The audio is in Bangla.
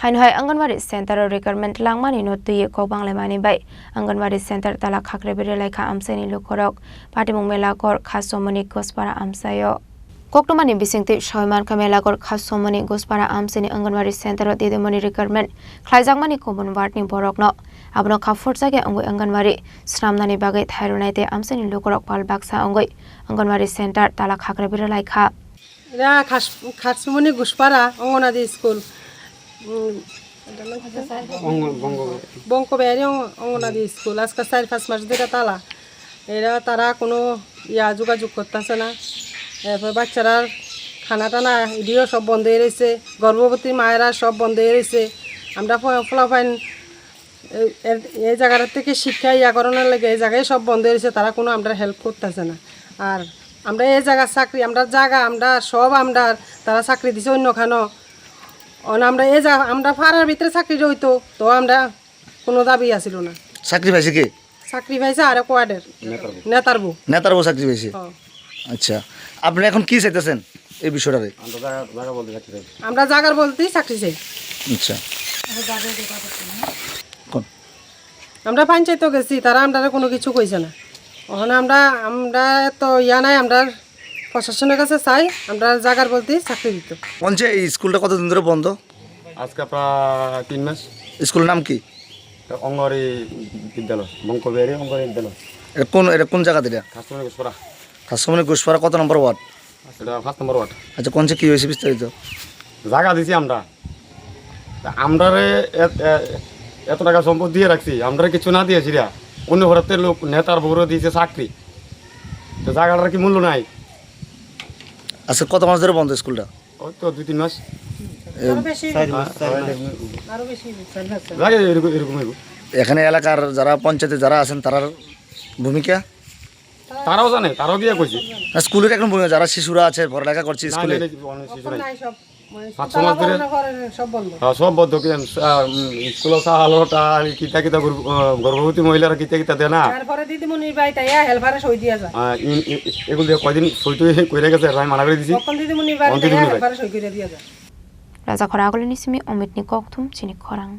Hainhai Anganwadi Center requirement langmani no tuye ko banglemani bai Anganwadi Center tala khakrebire laika amseni lukorok patimung melakor khasomani gospara amsayo Koktomani bisingti shoyman kamelakor khasomani gospara amseni Anganwadi Center dedemani requirement khlaijangmani common warning borokno abno khaforjage angoi Anganwadi sramnani bagai thairunaite amseni lukorok palbaksa angoi Anganwadi Center tala khakrebire laika Ya khasomani gospara Anganwadi school বঙ্কবেরি অঙ্গনাদি স্কুল আজকে 4-5 মাস ধরে তালা এরা তারা কোনো যোগাযোগ করতেছে না এরপর বাচ্চারা খানা টানা এদিও সব বন্ধ হয়ে রয়েছে গর্ভবতী মায়েরা সব বন্ধ হয়ে রয়েছে আমরা ফলাফাইন এই জায়গার থেকে শিক্ষা করানোর লাগে এই জায়গায় সব বন্ধ হয়ে রয়েছে তারা কোনো আমরা হেল্প করতেছে না আর আমরা এই জায়গার চাকরি আমরা সব আমরা তারা চাকরি দিছে অন্যখানো আমরা আমরা ফারার ভিতরে চাকরি হইতো তো আমরা কোনো দাবি আসিল না চাকরি পাইছে কি চাকরি পাইছে আর কোয়ার্ডের নেতারবো চাকরি পাইছে আচ্ছা আপনি এখন কি চাইতেছেন এই বিষয়টারে আমরা জায়গার বলতেই চাকরি চাই আচ্ছা আমরা পঞ্চায়েত গেছি তারা আমরা কোনো কিছু কইছে না ওখানে আমরা তো নাই আমরা প্রশাসনের কাছে চাই আমরা জায়গার বলতেই চাকরি দিত পঞ্চায়েত এই স্কুলটা কতদিন ধরে বন্ধ আজকে প্রায় 3 মাস স্কুলের নাম কি অঙ্গনওয়াড়ি বিদ্যালয় বঙ্কবেরি অঙ্গনওয়াড়ি বিদ্যালয় এটা কোন জায়গা দিলা খাসমনি গোসপাড়া কত নম্বর ওয়ার্ড এটা 5 নম্বর ওয়ার্ড আচ্ছা কোন কি হয়েছে বিস্তারিত জায়গা দিছি আমরা এত টাকা সম্পদ দিয়ে রাখছি আমরা কিছু না দিয়েছি রা অন্য ভারতের লোক নেতার বউরা দিয়েছে চাকরি তো জায়গাটার কি মূল্য নাই আচ্ছা কত মাস ধরে বন্ধ স্কুলটা ওই তো 2-3 মাস এখানে এলাকার যারা পঞ্চায়েতে যারা আছেন তার ভূমিকা তারাও জানে তারাও গিয়ে কইছে স্কুলের এখন ভূমিকা যারা শিশুরা আছে পড়ালেখা করছে স্কুলে সব বন্ধ স্কুল কিতা গর্ভবতী মহিলারা কিতা দেয় না এগুলো দিয়ে কয়দিন সই করে গেছে মানা করে দিছি Raja Khora Agolini Simi Omit Nikok Tum Chini Khorang